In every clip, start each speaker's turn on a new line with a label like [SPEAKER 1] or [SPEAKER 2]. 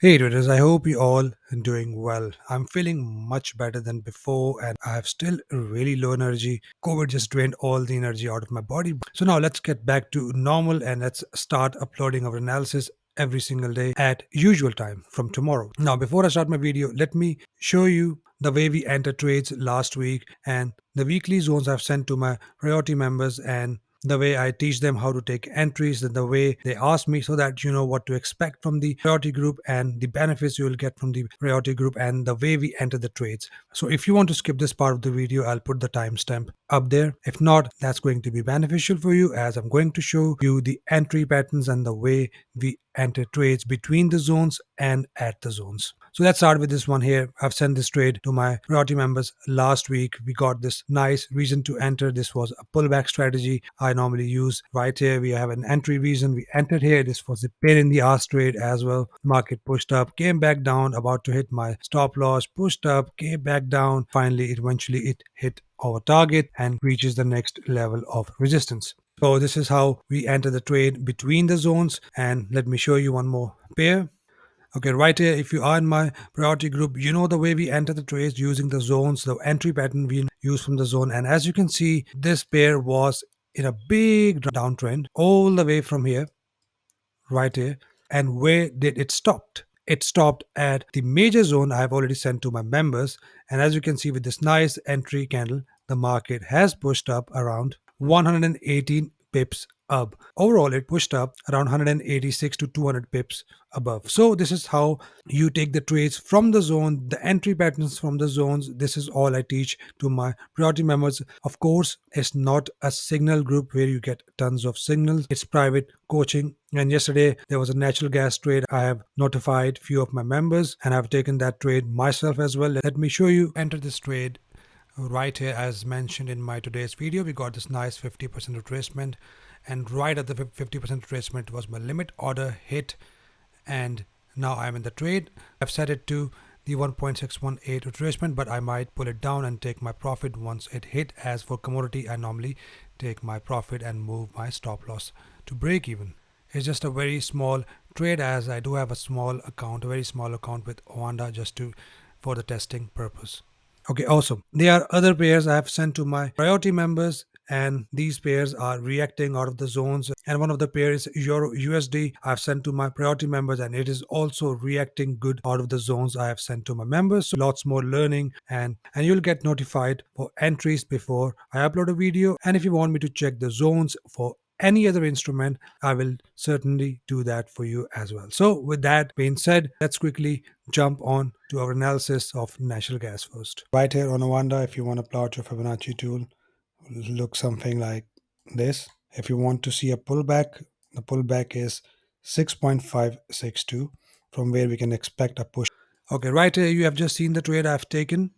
[SPEAKER 1] Hey traders, I hope you all are doing well. I'm feeling much better than before and I have still really low energy. COVID just drained all the energy out of my body. So now let's get back to normal and let's start uploading our analysis every single day at usual time from tomorrow. Now before I start my video, let me show you the way we entered trades last week and the weekly zones I've sent to my priority members and the way I teach them how to take entries, and the way they ask me so that you know what to expect from the priority group and the benefits you will get from the priority group and the way we enter the trades. So if you want to skip this part of the video, I'll put the timestamp up there. If not, that's going to be beneficial for you as I'm going to show you the entry patterns and the way we enter trades between the zones and at the zones. So let's start with this one here. I've sent this trade to my priority members last week. We got this nice reason to enter. This was a pullback strategy I normally use. Right here, we have an entry reason. We entered here. This was a pain in the ass trade as well. Market pushed up, came back down, about to hit my stop loss, pushed up, came back down. Finally, eventually, it hit our target and reaches the next level of resistance. So this is how we enter the trade between the zones. And let me show you one more pair. Okay, right here, if you are in my priority group, you know the way we enter the trades using the zones, the entry pattern we use from the zone. And as you can see, this pair was in a big downtrend all the way from here, right here. And where did it stop? It stopped at the major zone I have already sent to my members. And as you can see with this nice entry candle, the market has pushed up around 118 pips up. Overall, it pushed up around 186 to 200 pips above. So this is how you take the trades from the zone, the entry patterns from the zones. This is all I teach to my priority members. Of course, it's not a signal group where you get tons of signals. It's private coaching. And yesterday there was a natural gas trade. I have notified few of my members and I've taken that trade myself as well. Let me show you. Enter this trade right here. As mentioned in my today's video, we got this nice 50% retracement, and right at the 50% retracement was my limit order hit, and now I'm in the trade. I've set it to the 1.618 retracement, but I might pull it down and take my profit once it hit. As for commodity, I normally take my profit and move my stop loss to break even. It's just a very small trade as I do have a small account, a very small account with Wanda just to for the testing purpose. Okay, awesome. There are other pairs I have sent to my priority members, and these pairs are reacting out of the zones. And one of the pairs is Euro USD. I've sent to my priority members, and it is also reacting good out of the zones I have sent to my members. So lots more learning, and you'll get notified for entries before I upload a video. And if you want me to check the zones for any other instrument, I will certainly do that for you as well. So with that being said, let's quickly jump on to our analysis of natural gas first. Right here on Awanda, if you want to plot your Fibonacci tool, look something like this. If you want to see a pullback, the pullback is 6.562 from where we can expect a push. Okay, right here you have just seen the trade I've taken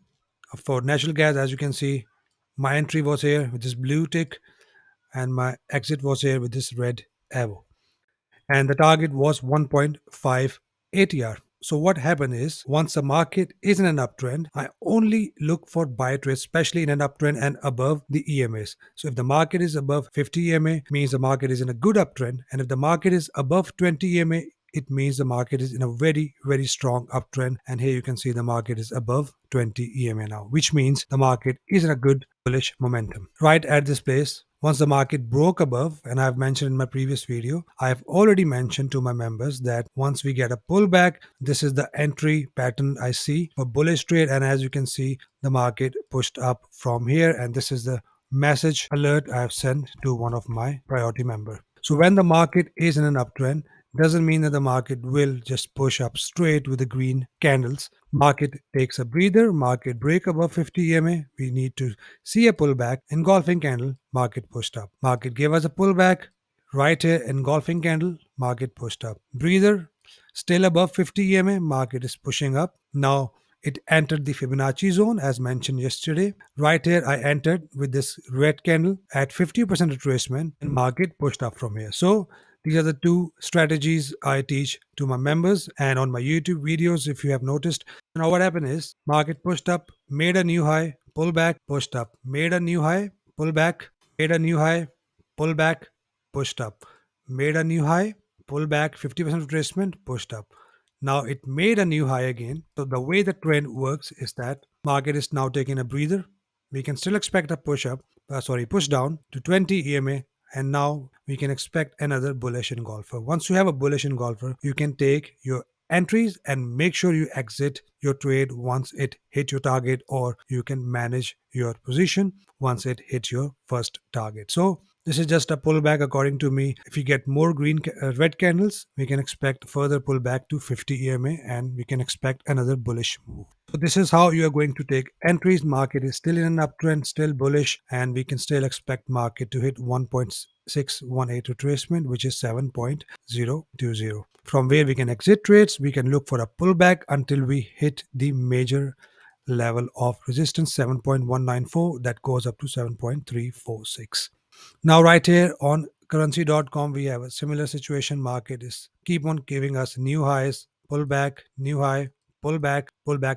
[SPEAKER 1] for natural gas. As you can see, my entry was here with this blue tick and my exit was here with this red arrow, and the target was 1.5 ATR. So what happened is, once the market is in an uptrend, I only look for buy trades, especially in an uptrend and above the EMAs. So if the market is above 50 EMA, means the market is in a good uptrend, and if the market is above 20 EMA, it means the market is in a very, very strong uptrend. And here you can see the market is above 20 EMA now, which means the market is in a good bullish momentum. Right at this place, once the market broke above, and I've mentioned in my previous video, I've already mentioned to my members that once we get a pullback, this is the entry pattern I see for bullish trade. And as you can see, the market pushed up from here, and this is the message alert I have sent to one of my priority members. So when the market is in an uptrend, doesn't mean that the market will just push up straight with the green candles. Market takes a breather, market break above 50 EMA. We need to see a pullback. Engulfing candle, market pushed up. Market gave us a pullback. Right here, engulfing candle, market pushed up. Breather, still above 50 EMA, market is pushing up. Now it entered the Fibonacci zone as mentioned yesterday. Right here, I entered with this red candle at 50% retracement, and market pushed up from here. So these are the two strategies I teach to my members and on my YouTube videos. If you have noticed, now what happened is market pushed up, made a new high, pull back, pushed up, made a new high, pull back, made a new high, pull back, pushed up, made a new high, pull back, 50% retracement, pushed up. Now it made a new high again. So the way the trend works is that market is now taking a breather. We can still expect a push down to 20 EMA, and now we can expect another bullish engulfer. Once you have a bullish engulfer, you can take your entries and make sure you exit your trade once it hit your target, or you can manage your position once it hits your first target. So this is just a pullback according to me. If you get more red candles, we can expect further pullback to 50 EMA, and we can expect another bullish move. So this is how you are going to take entries. Market is still in an uptrend, still bullish, and we can still expect market to hit 1.618 retracement, which is 7.020. From where we can exit trades, we can look for a pullback until we hit the major level of resistance 7.194 that goes up to 7.346. Now, right here on currency.com, we have a similar situation. Market is keep on giving us new highs, pull back, new high, pull back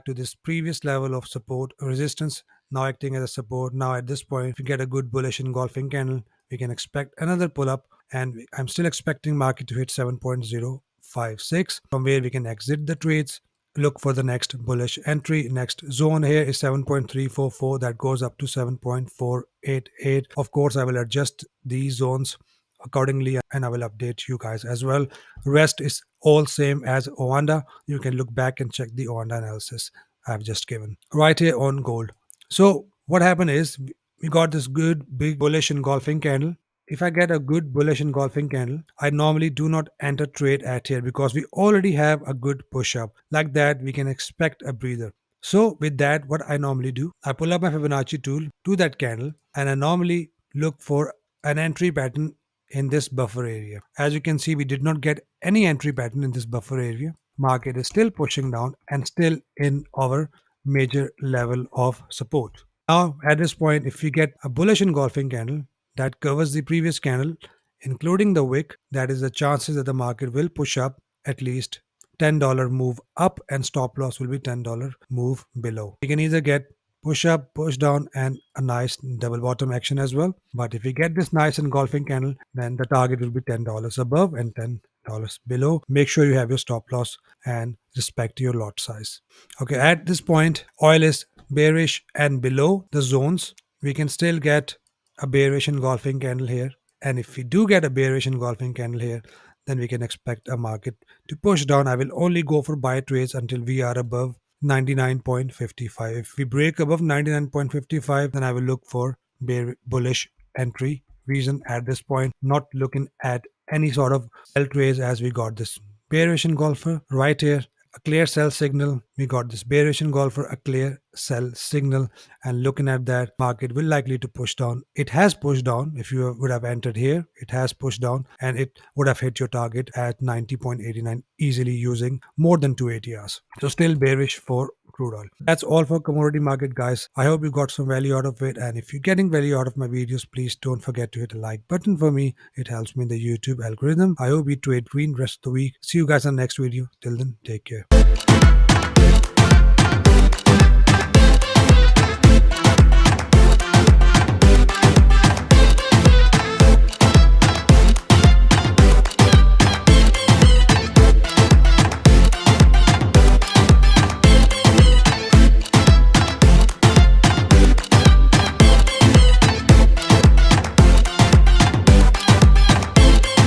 [SPEAKER 1] to this previous level of support, resistance, now acting as a support. Now, at this point, if we get a good bullish engulfing candle, we can expect another pull up, and I'm still expecting market to hit 7.056, from where we can exit the trades, look for the next bullish entry. Next zone here is 7.344 that goes up to 7.488. Of course, I will adjust these zones accordingly, and I will update you guys as well. Rest is all same as Oanda. You can look back and check the Oanda analysis I've just given right here on gold. So what happened is we got this good big bullish engulfing candle. If I get a good bullish engulfing candle, I normally do not enter trade at here because we already have a good push up. Like that, we can expect a breather. So with that, what I normally do, I pull up my Fibonacci tool to that candle, and I normally look for an entry pattern in this buffer area. As you can see, we did not get any entry pattern in this buffer area. Market is still pushing down and still in our major level of support. Now, at this point, if we get a bullish engulfing candle that covers the previous candle, including the wick, that is the chances that the market will push up at least $10 move up, and stop loss will be $10 move below. We can either get push up, push down, and a nice double bottom action as well. But if we get this nice engulfing candle, then the target will be $10 above and $10 below. Make sure you have your stop loss and respect your lot size. Okay, at this point, oil is bearish and below the zones. We can still get a bearish engulfing candle here. And if we do get a bearish engulfing candle here, then we can expect a market to push down. I will only go for buy trades until we are above 99.55. If we break above 99.55, then I will look for bullish entry. Reason at this point, not looking at any sort of sell trades, as we got this bearish engulfer right here, a clear sell signal. We got this bearish engulfer, a clear sell signal, and looking at that, market will likely to push down. It has pushed down. If you would have entered here, it has pushed down, and it would have hit your target at 90.89 easily using more than 280 hours. So still bearish for crude oil. That's all for commodity market, guys. I hope you got some value out of it, and if you're getting value out of my videos, please don't forget to hit the like button for me. It helps me in the YouTube algorithm. I hope you trade green rest of the week. See you guys in the next video. Till then, take care.